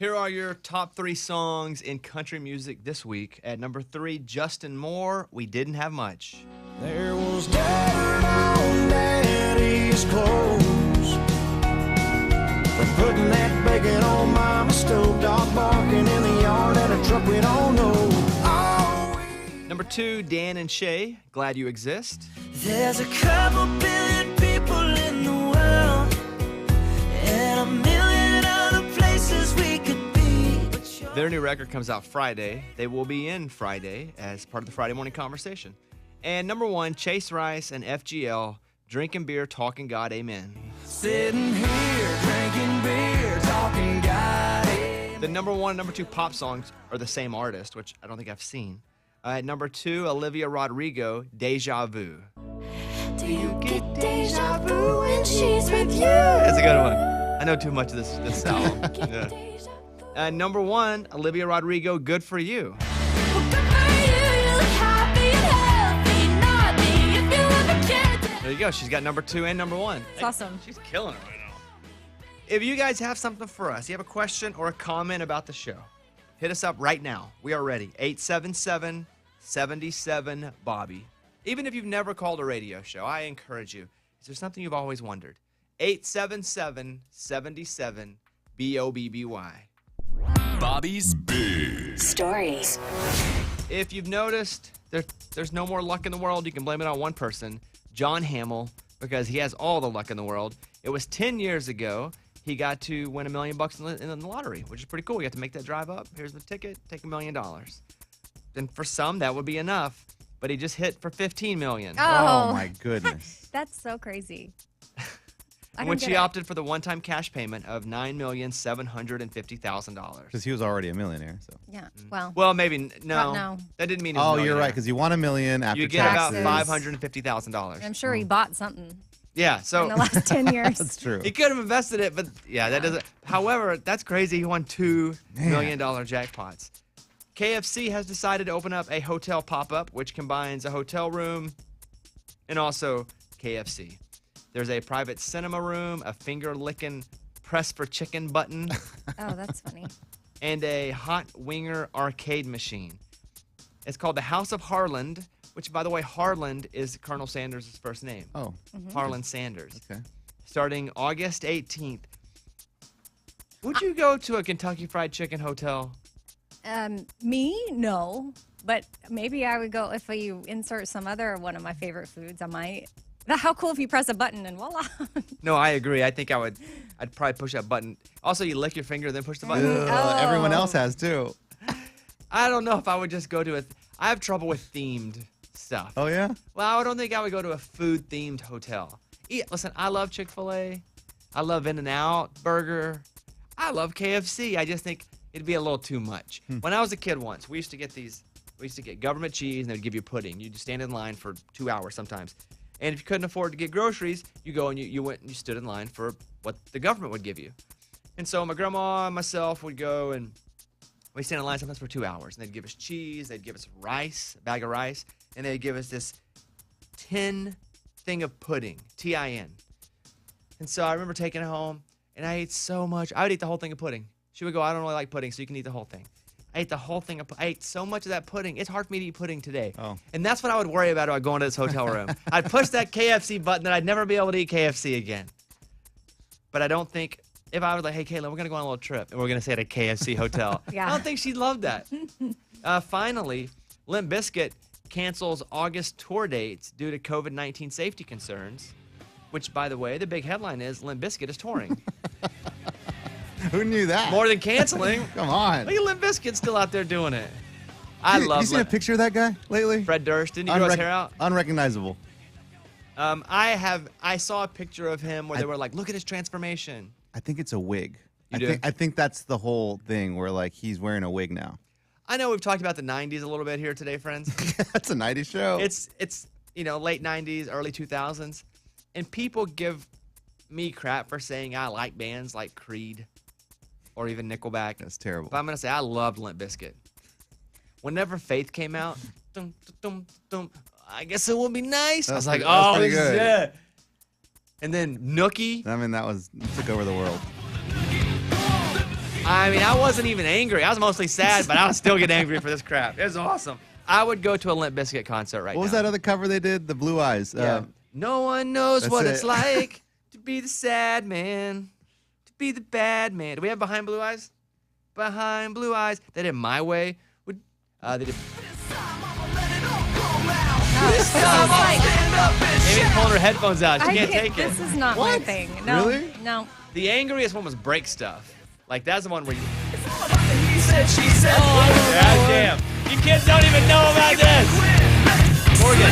Here are your top 3 songs in country music this week. At number 3, Justin Moore, We Didn't Have Much. There was dirt on Daddy's clothes from putting that bacon on Mama's stove, dog barking in the yard at a truck we don't know. Number 2, Dan and Shay, Glad You Exist. There's a couple billion people in the world and a million other places we could be. Their new record comes out Friday. They will be in Friday as part of the Friday Morning Conversation. And number 1, Chase Rice and FGL, Drinking Beer, Talking God, Amen. Sitting here drinking beer, talking God. The number 1 and number 2 pop songs are the same artist, which I don't think I've seen. At number 2, Olivia Rodrigo, Deja Vu. Do you get deja vu when she's with you? That's a good one. I know too much of this album. Yeah. Number 1, Olivia Rodrigo, Good For You. There you go. She's got number 2 and number 1. It's awesome. She's killing it right now. If you guys have something for us, you have a question or a comment about the show, hit us up right now. We are ready. 877-77-BOBBY. Even if you've never called a radio show, I encourage you. Is there something you've always wondered? 877-77-BOBBY. Bobby's Big Stories. If you've noticed, there's no more luck in the world, you can blame it on one person, John Hamill, because he has all the luck in the world. It was 10 years ago. He got to win $1 million in the lottery, which is pretty cool. We got to make that drive up. Here's the ticket. Take $1 million. And for some, that would be enough. But he just hit for $15 million. Oh my goodness. That's so crazy. I In don't which get he it. opted for the one-time cash payment of $9,750,000. Because he was already a millionaire. So. Yeah. Well. Well, maybe no. No. That didn't mean he was Oh, a you're millionaire. right. Because you won $1 million after You get about taxes. $550,000. I'm sure he bought something Yeah. So in the last 10 years. That's true. he could have invested it, but yeah, that doesn't. However, that's crazy. He won $2 million jackpots. KFC has decided to open up a hotel pop-up, which combines a hotel room and also KFC. There's a private cinema room, a finger-licking press for chicken button, Oh, that's funny. and a hot winger arcade machine. It's called the House of Harland, which, by the way, Harland is Colonel Sanders' first name. Oh, Harland Sanders. okay. Starting August 18th. Would you go to a Kentucky Fried Chicken hotel? Me? No. But maybe I would go if you insert some other one of my favorite foods. I might. How cool if you press a button and voila. No, I agree. I think I'd probably push that button. Also, you lick your finger, then push the button. Ugh, everyone else has too. I don't know if I would just go to I have trouble with themed stuff. Oh, yeah? Well, I don't think I would go to a food-themed hotel. Listen, I love Chick-fil-A. I love In-N-Out Burger. I love KFC. I just think it'd be a little too much. When I was a kid once, we used to get government cheese, and they'd give you pudding. You'd stand in line for 2 hours sometimes. And if you couldn't afford to get groceries, you go and you went and you stood in line for what the government would give you. And so my grandma and myself would go and we'd stand in line sometimes for 2 hours. And they'd give us cheese, they'd give us rice, a bag of rice, and they'd give us this tin thing of pudding, T-I-N. And so I remember taking it home, and I ate so much. I would eat the whole thing of pudding. She would go, I don't really like pudding, so you can eat the whole thing. I ate the whole thing. I ate so much of that pudding. It's hard for me to eat pudding today. Oh. And that's what I would worry about going to this hotel room. I'd push that KFC button, and I'd never be able to eat KFC again. But I don't think, if I was like, hey, Caitlin, we're going to go on a little trip, and we're going to stay at a KFC hotel. Yeah. I don't think she'd love that. Finally, Limp Bizkit cancels August tour dates due to COVID-19 safety concerns, which, by the way, the big headline is Limp Bizkit is touring. Who knew that? More than canceling. Come on. Look at Limp Bizkit still out there doing it. Have you seen a picture of that guy lately? Fred Durst. Didn't he grow his hair out? Unrecognizable. I saw a picture of him where they were like, look at his transformation. I think it's a wig. You do? I think that's the whole thing where like he's wearing a wig now. I know we've talked about the 90s a little bit here today, friends. That's a 90s show. It's late 90s, early 2000s. And people give me crap for saying I like bands like Creed or even Nickelback. That's terrible. But I'm going to say I loved Limp Bizkit. Whenever Faith came out, dum, dum, dum, I guess it would be nice. I was like, that was oh, pretty this is good. it. And then Nookie. I mean, took over the world. I mean, I wasn't even angry. I was mostly sad, but I was still getting angry for this crap. It was awesome. I would go to a Limp Bizkit concert right now. What was that other cover they did? The Blue Eyes. Yeah. No one knows that's what it's it. like to be the sad man, to be the bad man. Do we have Behind Blue Eyes? Behind Blue Eyes. They did My Way. They did. Amy's pulling her headphones out. She can't take it. This is not my thing. No, Really? no. The angriest one was Break Stuff. Like, that's the one where you. Oh, God damn. You kids don't even know about this. Morgan,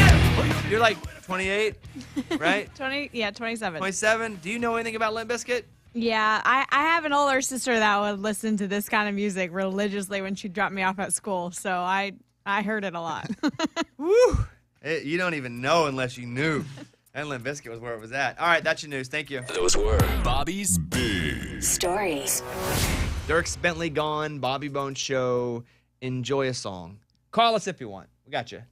you're like 28, right? 27. 27. Do you know anything about Limp Bizkit? Yeah, I have an older sister that would listen to this kind of music religiously when she dropped me off at school, so I heard it a lot. Woo! You don't even know unless you knew. And Limp Bizkit was where it was at. All right, that's your news. Thank you. Those were Bobby's Big Stories. Dierks Bentley gone, Bobby Bones Show. Enjoy a song. Call us if you want. We got you.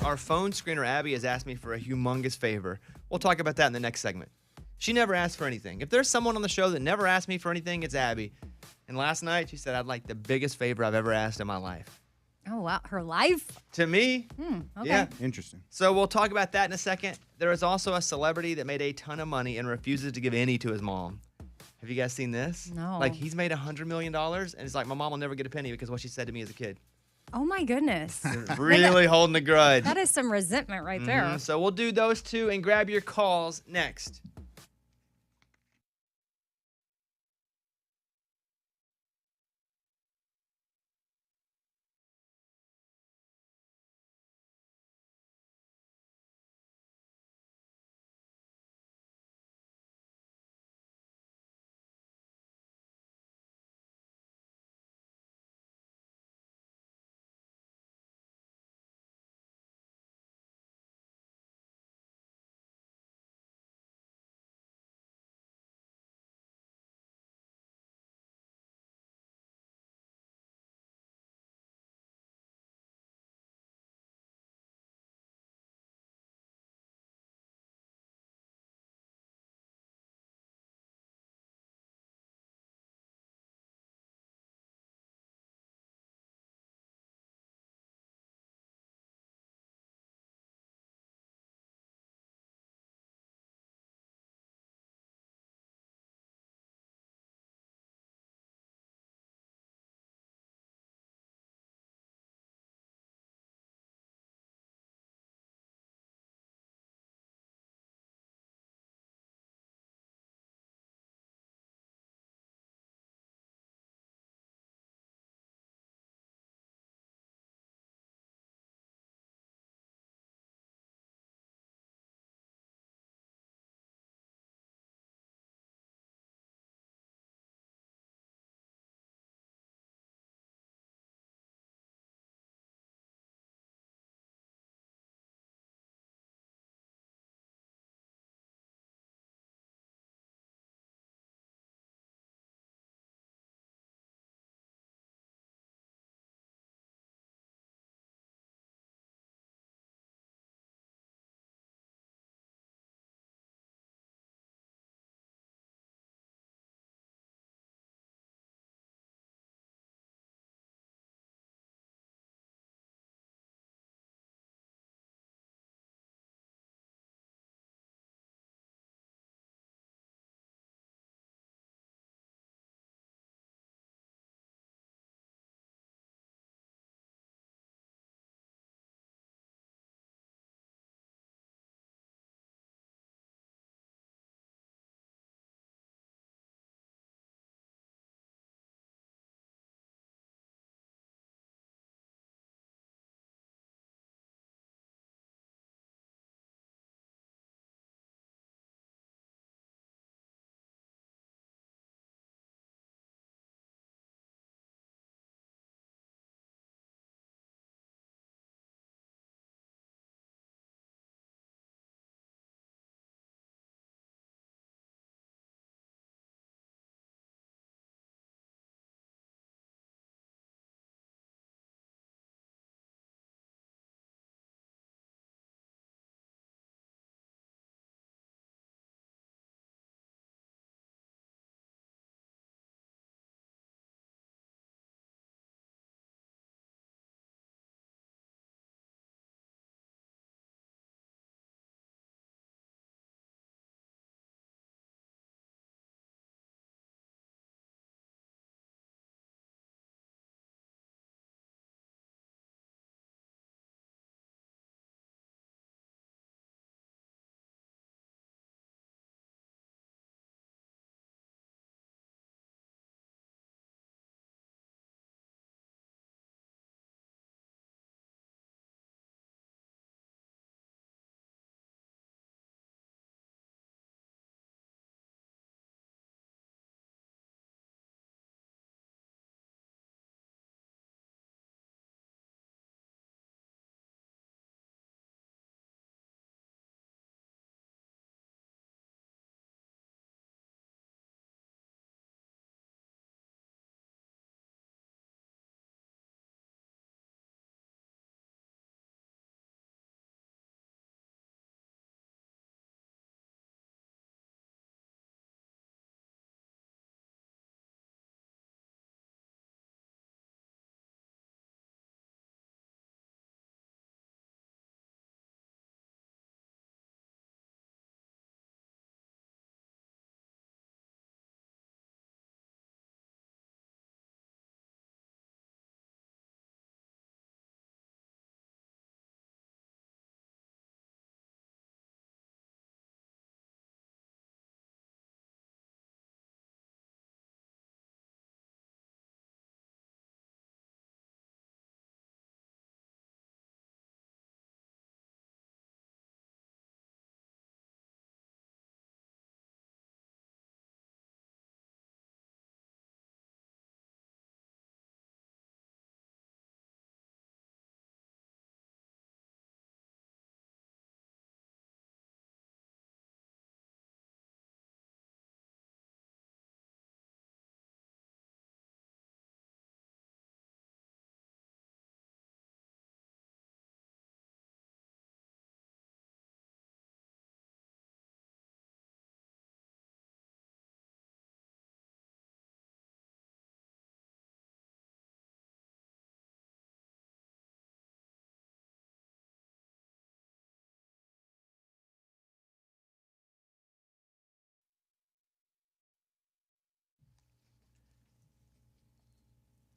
Our phone screener, Abby, has asked me for a humongous favor. We'll talk about that in the next segment. She never asked for anything. If there's someone on the show that never asked me for anything, it's Abby. And last night, she said, I'd like the biggest favor I've ever asked in my life. Oh, wow. Her life? To me? Okay. Yeah. Interesting. So we'll talk about that in a second. There is also a celebrity that made a ton of money and refuses to give any to his mom. Have you guys seen this? No. Like, he's made $100 million, and it's like, my mom will never get a penny because of what she said to me as a kid. Oh, my goodness. Really holding a grudge. That is some resentment right there. So we'll do those two and grab your calls next.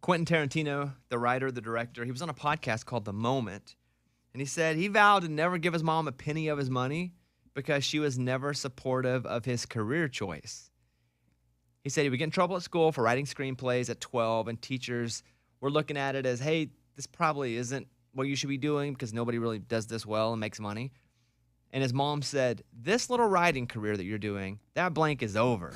Quentin Tarantino, the writer, the director, he was on a podcast called The Moment, and he said he vowed to never give his mom a penny of his money because she was never supportive of his career choice. He said he would get in trouble at school for writing screenplays at 12, and teachers were looking at it as, hey, this probably isn't what you should be doing because nobody really does this well and makes money. And his mom said, this little writing career that you're doing, that blank is over.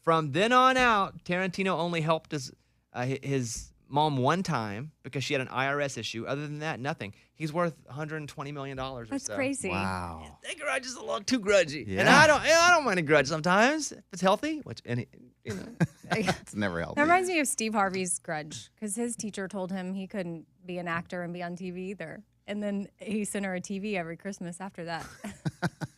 From then on out, Tarantino only helped his mom one time because she had an IRS issue. Other than that, nothing. He's worth $120 million or That's so. crazy. Wow. That grudge is a little too grudgy. Yeah. And I don't mind a grudge sometimes if it's healthy, which, It's never helped. That reminds me of Steve Harvey's grudge because his teacher told him he couldn't be an actor and be on TV either. And then he sent her a TV every Christmas after that.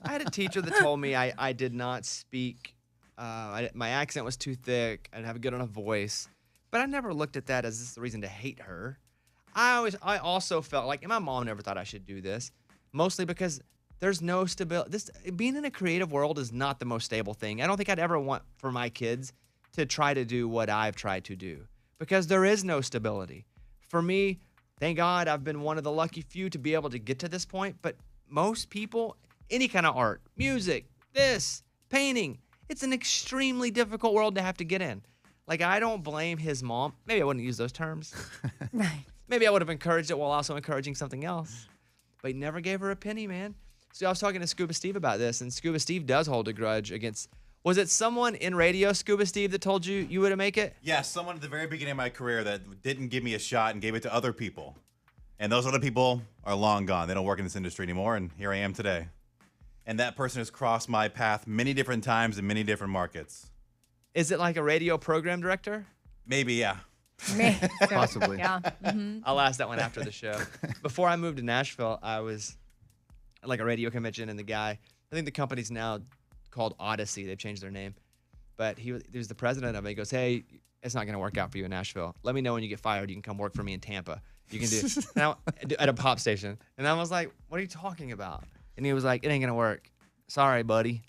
I had a teacher that told me I did not speak, my accent was too thick, I didn't have a good enough voice. But I never looked at that as the reason to hate her. I also felt like, and my mom never thought I should do this, mostly because there's no stability. Being in a creative world is not the most stable thing. I don't think I'd ever want for my kids to try to do what I've tried to do because there is no stability. For me, thank God I've been one of the lucky few to be able to get to this point, but most people, any kind of art, music, painting, it's an extremely difficult world to have to get in. Like, I don't blame his mom. Maybe I wouldn't use those terms. Right. Maybe I would have encouraged it while also encouraging something else. But he never gave her a penny, man. So I was talking to Scuba Steve about this, and Scuba Steve does hold a grudge against... Was it someone in radio, Scuba Steve, that told you wouldn't make it? Yes, someone at the very beginning of my career that didn't give me a shot and gave it to other people. And those other people are long gone. They don't work in this industry anymore, and here I am today. And that person has crossed my path many different times in many different markets. Is it like a radio program director? Maybe, yeah. Possibly. Yeah. Mm-hmm. I'll ask that one after the show. Before I moved to Nashville, I was at like a radio convention, and the guy, I think the company's now called Odyssey. They've changed their name. But he was the president of it. He goes, hey, it's not going to work out for you in Nashville. Let me know when you get fired. You can come work for me in Tampa. You can do at a pop station. And I was like, what are you talking about? And he was like, it ain't going to work. Sorry, buddy.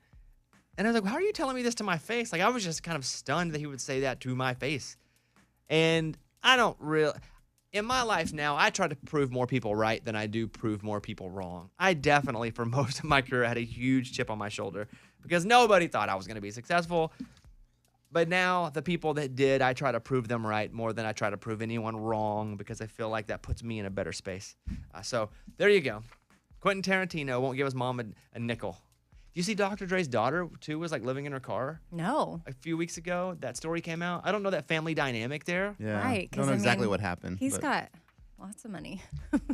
And I was like, well, how are you telling me this to my face? Like, I was just kind of stunned that he would say that to my face. And I don't really, in my life now, I try to prove more people right than I do prove more people wrong. I definitely, for most of my career, had a huge chip on my shoulder because nobody thought I was going to be successful. But now the people that did, I try to prove them right more than I try to prove anyone wrong because I feel like that puts me in a better space. So there you go. Quentin Tarantino won't give his mom a nickel. Do you see Dr. Dre's daughter, too, was like living in her car No. a few weeks ago? That story came out. I don't know that family dynamic there. Yeah. Right, I don't 'cause, know I exactly mean, what happened. He's but got lots of money.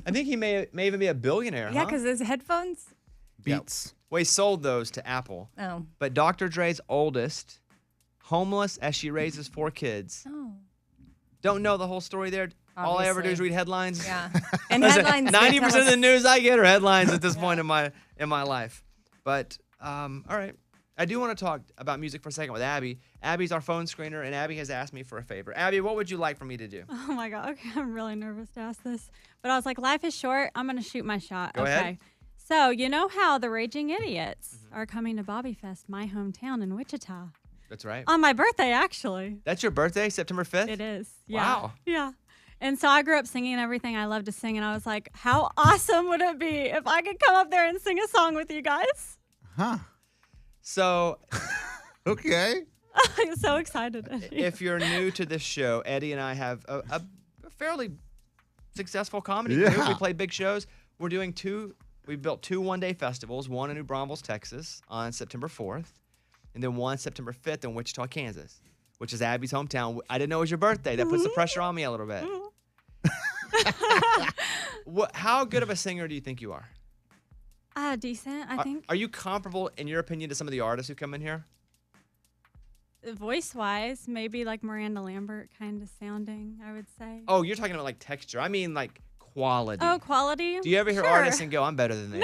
I think he may even be a billionaire, Yeah, huh? because his headphones. Beats. Well, he sold those to Apple. Oh. But Dr. Dre's oldest, homeless as she raises 4 kids. Oh. Don't know the whole story there. All I ever do is Obviously. read headlines. Yeah. And Listen, headlines. 90% of the news I get are headlines at this point in my life. But all right, I do want to talk about music for a second with Abby. Abby's our phone screener, and Abby has asked me for a favor. Abby, what would you like for me to do? Oh my God. Okay, I'm really nervous to ask this. But I was like, life is short. I'm going to shoot my shot. Go okay. ahead. So, you know how the Raging Idiots are coming to Bobby Fest, my hometown in Wichita? That's right. On my birthday, actually. That's your birthday, September 5th? It is. Yeah. Wow. Yeah. And so I grew up singing everything I love to sing, and I was like, how awesome would it be if I could come up there and sing a song with you guys? Huh. So Okay. I'm so excited. if you're new to this show, Eddie and I have a fairly successful comedy Yeah. group. We play big shows. We're doing we built 2 one-day festivals, one in New Braunfels, Texas on September 4th, and then one September 5th in Wichita, Kansas, which is Abby's hometown. I didn't know it was your birthday. That puts the pressure on me a little bit. How good of a singer do you think you are? Decent, I think. Are you comparable, in your opinion, to some of the artists who come in here? Voice-wise, maybe like Miranda Lambert kind of sounding, I would say. Oh, you're talking about like texture. I mean like quality. Oh, quality? Do you ever hear Sure. artists and go, I'm better than they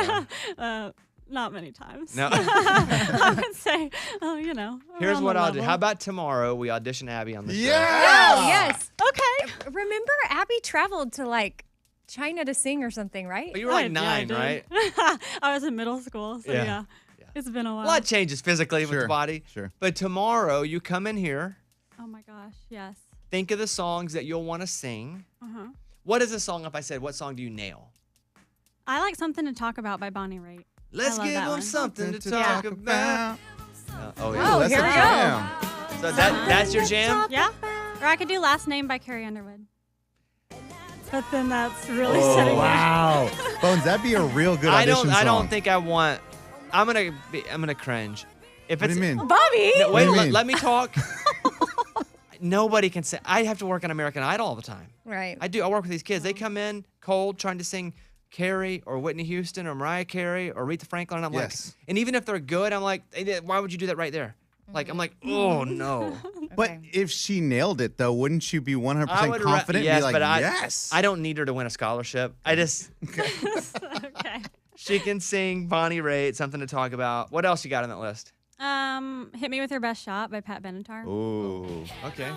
are? Not many times. No. I would say, you know. Here's around what the I'll do. level. How about tomorrow we audition Abby on the show? Yeah. Oh, yes. Okay. Remember, Abby traveled to like China to sing or something, right? But you were like Yeah, I 9, did. right? I was in middle school, so Yeah. yeah. It's been a A while. lot changes physically with Sure, the body. sure. But tomorrow you come in here Oh my gosh, yes. think of the songs that you'll want to sing. What is a song? If I said, what song do you nail? I like Something to Talk About by Bonnie Raitt. Let's I love give that them one. something to talk about. Oh, that's here a we go. jam. So that's your jam? Yeah. Or I could do Last Name by Carrie Underwood. But then that's really Oh, setting wow. Bones, that'd be a real good audition song. I don't think I want. I'm gonna cringe. If What do it's you mean? Bobby. No, wait, do you mean? let me talk. Nobody can say. I have to work on American Idol all the time. Right. I do. I work with these kids. They come in cold, trying to sing Carrie or Whitney Houston or Mariah Carey or Aretha Franklin. And I'm Yes. like, and even if they're good, I'm like, why would you do that right there? Like, I'm like, oh no. But Okay. if she nailed it, though, wouldn't you be 100% I would confident? yes, and be like, but yes. I don't need her to win a scholarship. I just Okay. she can sing Bonnie Raitt, Something to Talk About. What else you got on that list? Hit Me With Your Best Shot by Pat Benatar. Ooh. Okay.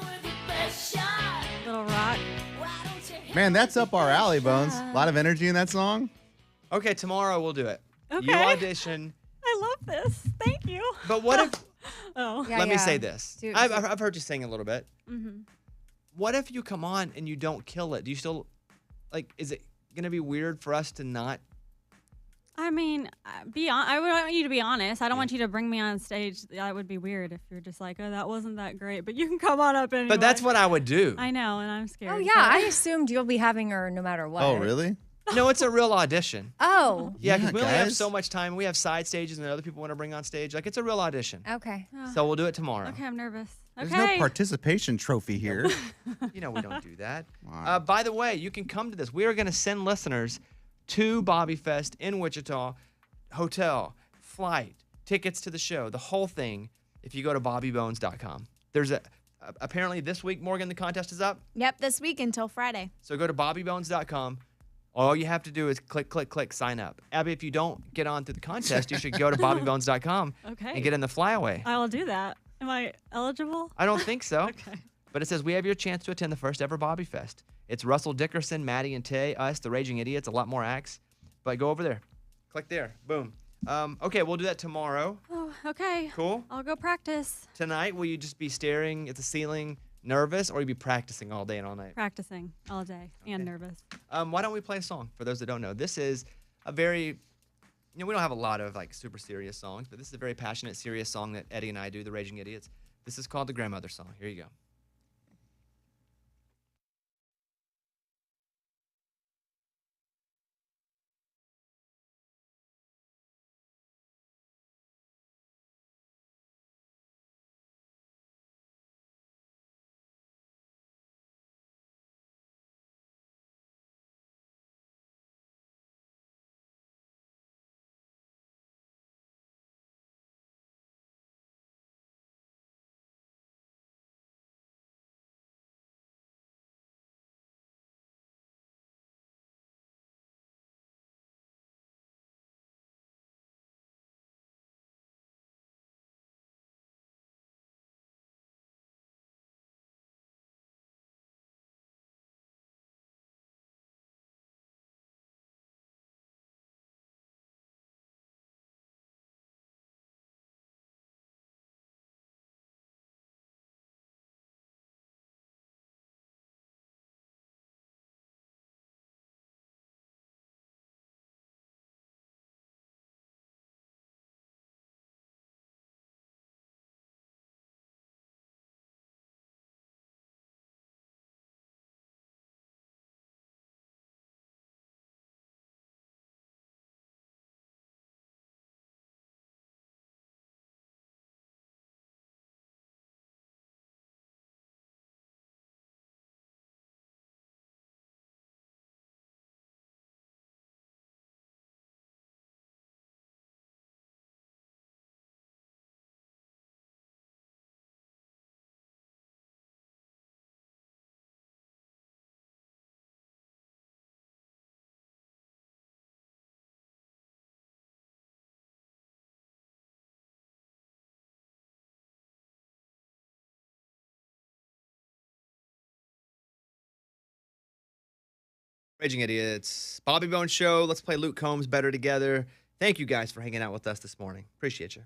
Little Rock. Man, that's up our alley, Bones. A lot of energy in that song. Okay, tomorrow we'll do it. You Okay. audition. I love this. Thank you. But what if? Oh. Yeah, let me yeah. say this. Do- I've heard you sing a little bit. Mm-hmm. What if you come on and you don't kill it? Do you still, like, is it gonna be weird for us to not? I mean, I would want you to be honest. I don't want you to bring me on stage. That would be weird if you're just like, oh, that wasn't that great. But you can come on up anyway. But that's what I would do. I know, and I'm scared. Oh yeah, I assumed you'll be having her no matter what. Oh, really? No, it's a real audition. Oh. Yeah, because Yeah, we only have guys. so much time. We have side stages and other people want to bring on stage. Like, it's a real audition. Okay. So we'll do it tomorrow. Okay, I'm nervous. There's Okay. no participation trophy here. You know we don't do that. Wow. By the way, you can come to this. We are going to send listeners to Bobby Fest in Wichita, hotel, flight, tickets to the show, the whole thing. If you go to bobbybones.com, there's apparently this week, Morgan, the contest is up. Yep, this week until Friday. So go to bobbybones.com. All you have to do is click, click, click, sign up. Abby, if you don't get on through the contest, you should go to bobbybones.com Okay. and get in the flyaway. I will do that. Am I eligible? I don't think so. Okay. But it says we have your chance to attend the first ever Bobby Fest. It's Russell Dickerson, Maddie and Tay, us, the Raging Idiots, a lot more acts. But go over there. Click there. Boom. Okay, we'll do that tomorrow. Oh, okay. Cool. I'll go practice. Tonight, will you just be staring at the ceiling, nervous, or will you be practicing all day and all night? Practicing all day and nervous. Why don't we play a song for those that don't know? This is a very, we don't have a lot of like super serious songs, but this is a very passionate, serious song that Eddie and I do, the Raging Idiots. This is called the Grandmother Song. Here you go. Raging Idiots, Bobby Bones Show. Let's play Luke Combs Better Together. Thank you guys for hanging out with us this morning. Appreciate you.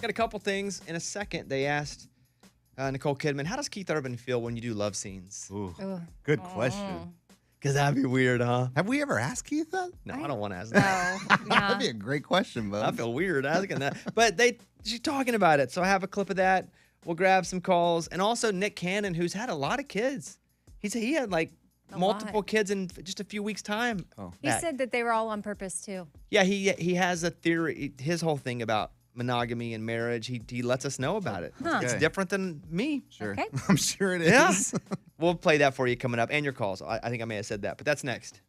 Got a couple things. In a second, they asked Nicole Kidman, how does Keith Urban feel when you do love scenes? Ooh, Ugh. good question. Because that'd be weird, huh? Have we ever asked Keith that? No, I don't want to ask that. No. That'd be Yeah. a great question, Bo. I feel weird asking that. But she's talking about it. So I have a clip of that. We'll grab some calls. And also Nick Cannon, who's had a lot of kids. He had like A multiple lot. kids in just a few weeks' time. Oh. He back. said that they were all on purpose too. Yeah, he has a theory. His whole thing about monogamy and marriage, he lets us know about it. Huh. It's Okay. different than me. Sure. Okay. I'm sure it is. Yeah. We'll play that for you coming up and your calls. I think I may have said that, but that's next.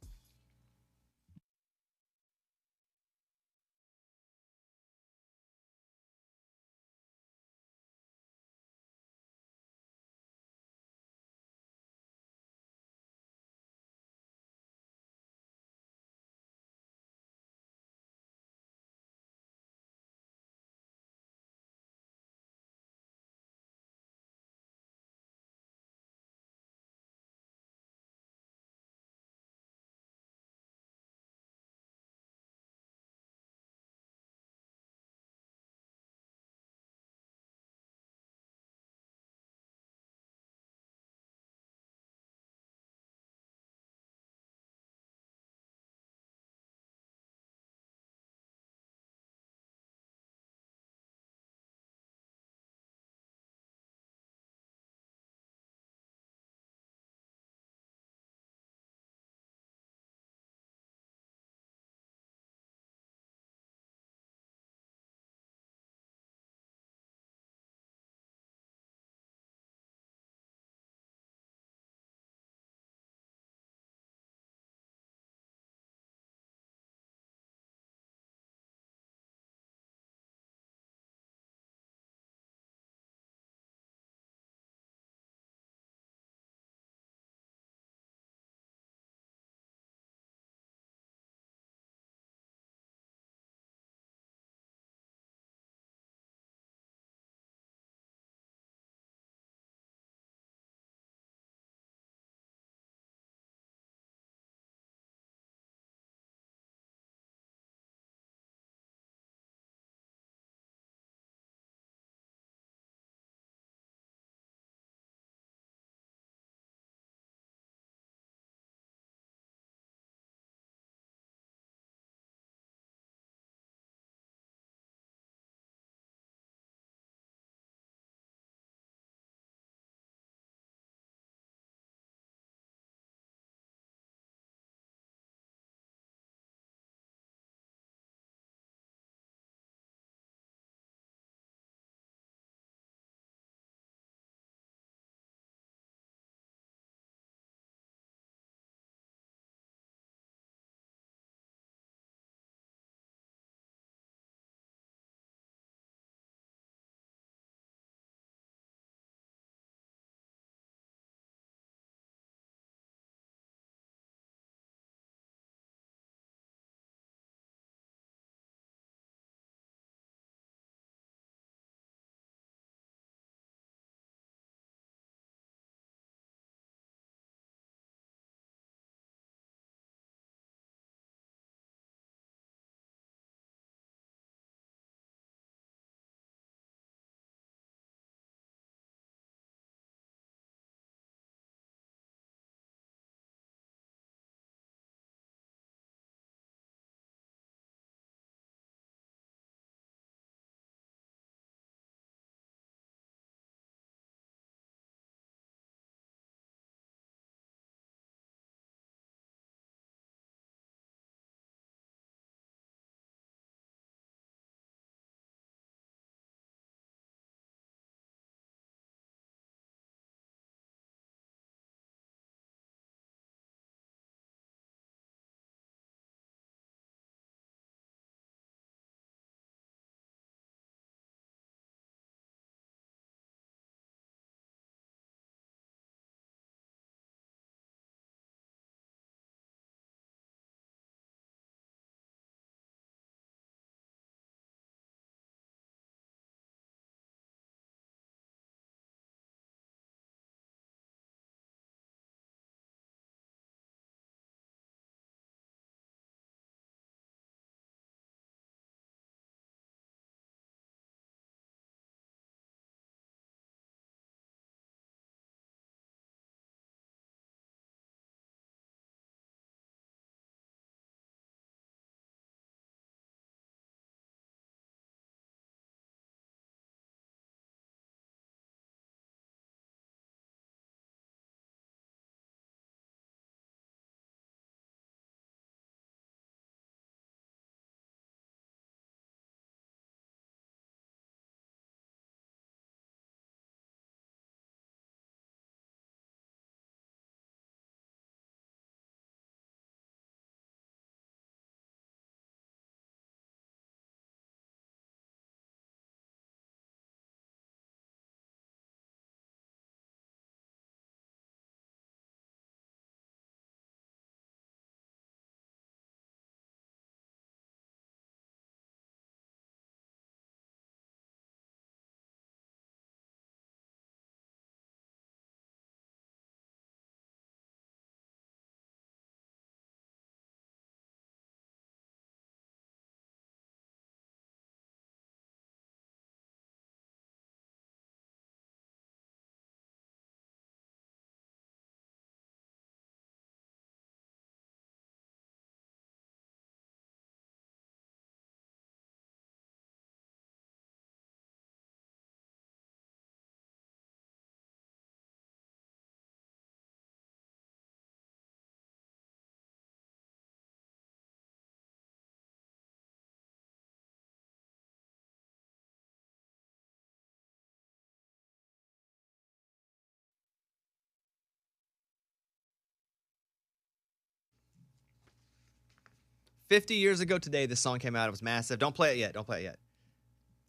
50 years ago today, this song came out. It was massive. Don't play it yet.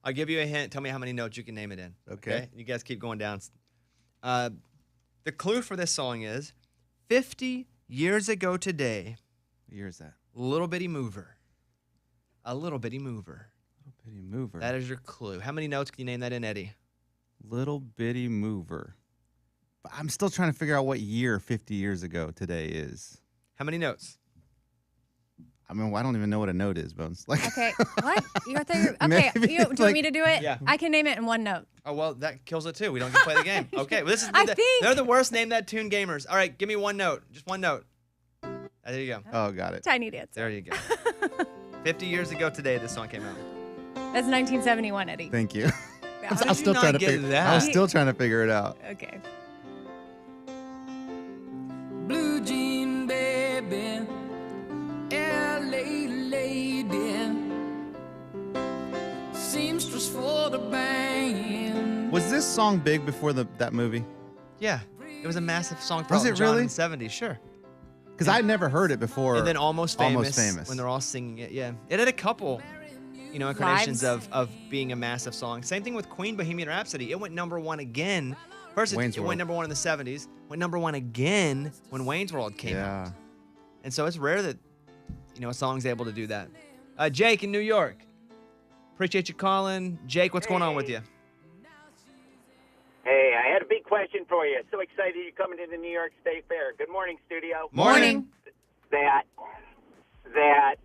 I'll give you a hint. Tell me how many notes you can name it in. Okay. You guys keep going down. The clue for this song is 50 years ago today. What year is that? Little Bitty Mover. A Little Bitty Mover. Little Bitty Mover. That is your clue. How many notes can you name that in, Eddie? Little Bitty Mover. But I'm still trying to figure out what year 50 years ago today is. How many notes? I mean, I don't even know what a note is, Bones. Like, Okay, what? Okay, Maybe do you want me to do it? Yeah. I can name it in one note. Oh, well, that kills it too. We don't get to play the game. Okay, well, they're the worst Name That Tune gamers. All right, give me one note. Just one note. There you go. Oh, got it. Tiny dance. There you go. 50 years ago today, this song came out. That's 1971, Eddie. Thank you. Yeah. How did you not get that? I was still trying to figure it out. Okay. Blue jean baby, LA lady, seamstress for the band. Was this song big before that movie? Yeah, it was a massive song for Was Elton it John really? in the 70s, sure. Because I'd never heard it before. And then Almost Famous, Almost Famous. when they're all singing it, yeah. It had a couple, incarnations Lives. of being a massive song. Same thing with Queen, Bohemian Rhapsody. It went number one again. First, it Wayne's went World. number one in the 70s, went number one again when Wayne's World came out. Yeah. And so it's rare that, a song's able to do that. Jake in New York. Appreciate you calling. Jake, what's going on with you? Hey, I had a big question for you. So excited you're coming to the New York State Fair. Good morning, studio. Morning. That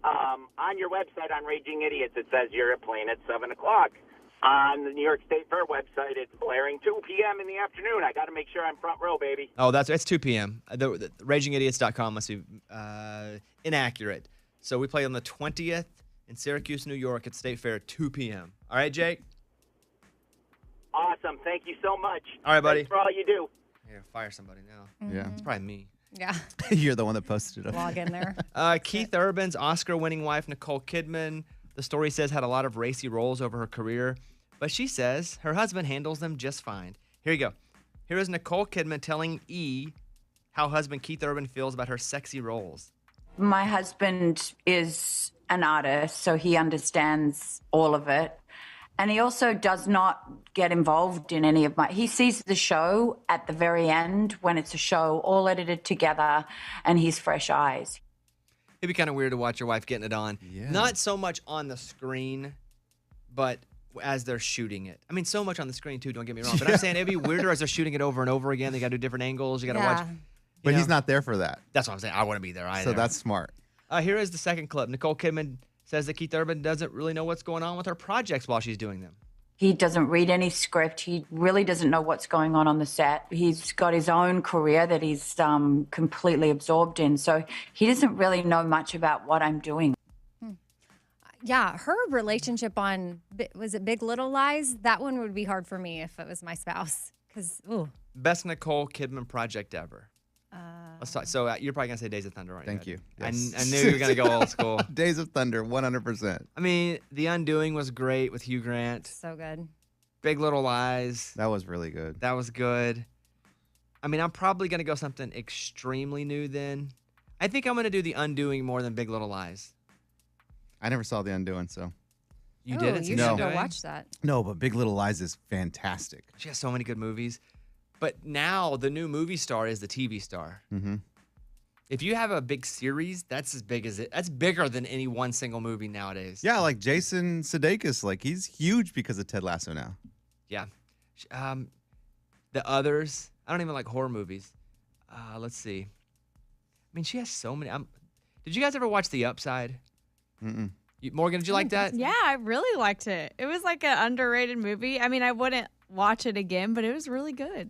on your website on Raging Idiots, it says you're playing at 7 o'clock. On the New York State Fair website, it's blaring 2 p.m. in the afternoon. I got to make sure I'm front row, baby. Oh, it's 2 p.m. The RagingIdiots.com must be inaccurate. So we play on the 20th in Syracuse, New York at State Fair at 2 p.m. All right, Jake? Awesome. Thank you so much. All right, buddy. Thanks for all you do. Here, fire somebody now. Yeah. It's probably me. Yeah. You're the one that posted it. Log in there. Keith Urban's Oscar-winning wife, Nicole Kidman, the story says had a lot of racy roles over her career, but she says her husband handles them just fine. Here you go. Here is Nicole Kidman telling E! how husband Keith Urban feels about her sexy roles. My husband is an artist, so he understands all of it. And he also does not get involved in any of he sees the show at the very end when it's a show all edited together and he's fresh eyes. It'd be kind of weird to watch your wife getting it on. Yeah. Not so much on the screen, but as they're shooting it. I mean, so much on the screen too, don't get me wrong. But I'm saying it'd be weirder as they're shooting it over and over again. They got to do different angles. You got to watch. But he's not there for that. That's what I'm saying. I wouldn't be there either. So that's smart. Here is the second clip. Nicole Kidman says that Keith Urban doesn't really know what's going on with her projects while she's doing them. He doesn't read any script. He really doesn't know what's going on the set. He's got his own career that he's completely absorbed in. So he doesn't really know much about what I'm doing. Yeah, her relationship on, was it Big Little Lies? That one would be hard for me if it was my spouse. Because, ooh. Best Nicole Kidman project ever. Let's talk. So you're probably going to say Days of Thunder, aren't you? Thank you. I Yes. knew you were going to go old school. Days of Thunder, 100%. I mean, The Undoing was great with Hugh Grant. So good. Big Little Lies. That was really good. That was good. I mean, I'm probably going to go something extremely new then. I think I'm going to do The Undoing more than Big Little Lies. I never saw The Undoing, so. You didn't see You The should go Undoing? watch that. No, but Big Little Lies is fantastic. She has so many good movies. But now the new movie star is the TV star. Mm-hmm. If you have a big series, that's as big as it. That's bigger than any one single movie nowadays. Yeah, like Jason Sudeikis, like he's huge because of Ted Lasso now. Yeah. The Others. I don't even like horror movies. Let's see. I mean, she has so many. Did you guys ever watch The Upside? Mm-mm. Morgan, did you like that? Yeah, I really liked it. It was like an underrated movie. I mean, I wouldn't watch it again, but it was really good.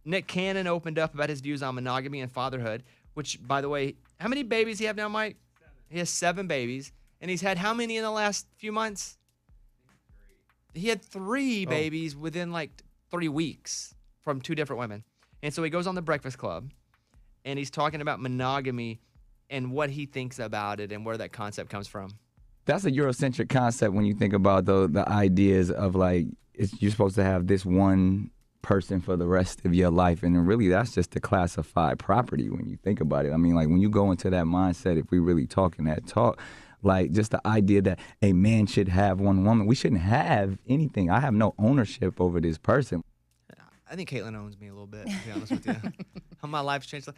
Nick Cannon opened up about his views on monogamy and fatherhood, which, by the way, how many babies do you have now, Mike? 7. He has 7 babies. And he's had how many in the last few months? 3. He had 3 babies within like 3 weeks from 2 different women. And so he goes on The Breakfast Club, and he's talking about monogamy and what he thinks about it and where that concept comes from. That's a Eurocentric concept when you think about the ideas of like you're supposed to have this one person for the rest of your life, and really that's just a classified property when you think about it. I mean, like when you go into that mindset, if we really talking that talk, Like just the idea that a man should have one woman. We shouldn't have anything. I have no ownership over this person. I think Caitlin owns me a little bit, to be honest with you. How my life's changed.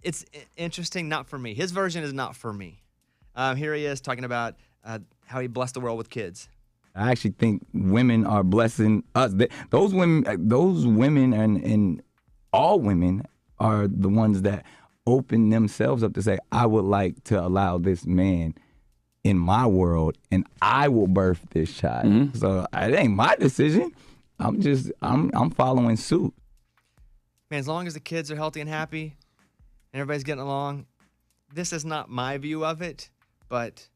It's interesting, not for me. His version is not for me. Here he is talking about how he blessed the world with kids. I actually think women are blessing us. Those women and all women are the ones that open themselves up to say, I would like to allow this man in my world and I will birth this child. Mm-hmm. So it ain't my decision. I'm following suit. Man, as long as the kids are healthy and happy and everybody's getting along, this is not my view of it, but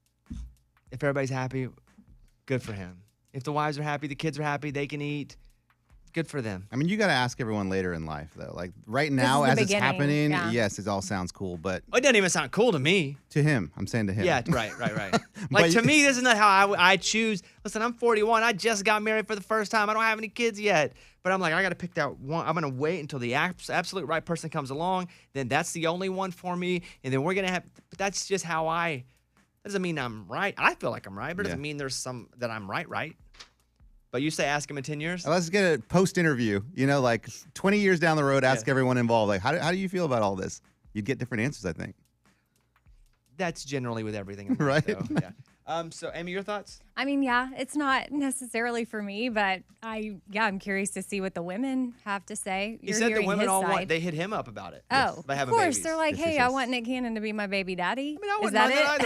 if everybody's happy, good for him. If the wives are happy, the kids are happy, they can eat, good for them. I mean, you got to ask everyone later in life, though. Like right This now, is the as it's beginning, happening, yeah. yes, it all sounds cool, but It doesn't even sound cool to me. to him, I'm saying to him. Yeah, right. But Like, to me, this is not how I choose. Listen, I'm 41. I just got married for the first time. I don't have any kids yet. But I'm like, I got to pick that one. I'm going to wait until the absolute right person comes along. Then that's the only one for me. And then we're going to have, but that's just how that doesn't mean I'm right. I feel like I'm right, but it doesn't mean there's some that I'm right. But you say ask him in 10 years? Let's get a post-interview. You know, like 20 years down the road, ask everyone involved, like, how do you feel about all this? You'd get different answers, I think. That's generally with everything in life, Right. though. Yeah. So, Amy, your thoughts? I mean, yeah, it's not necessarily for me, but I'm curious to see what the women have to say. He said the women they hit him up about it. Oh, by of having course. babies. They're like, hey, I want Nick Cannon to be my baby daddy. I mean, I Is wouldn't that mind it? that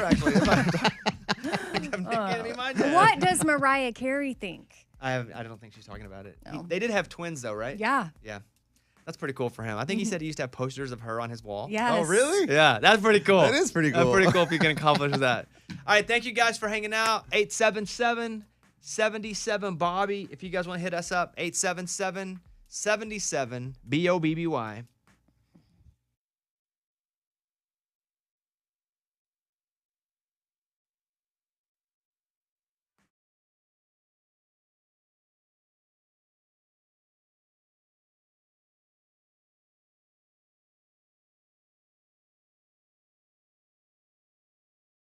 either, actually. What does Mariah Carey think? I don't think she's talking about it. No. They did have twins, though, right? Yeah. Yeah. That's pretty cool for him. I think he said he used to have posters of her on his wall. Yes. Oh, really? Yeah, that's pretty cool. That is pretty cool. That's pretty cool if you can accomplish that. All right, thank you guys for hanging out. 877-77-BOBBY. If you guys want to hit us up, 877-77-BOBBY.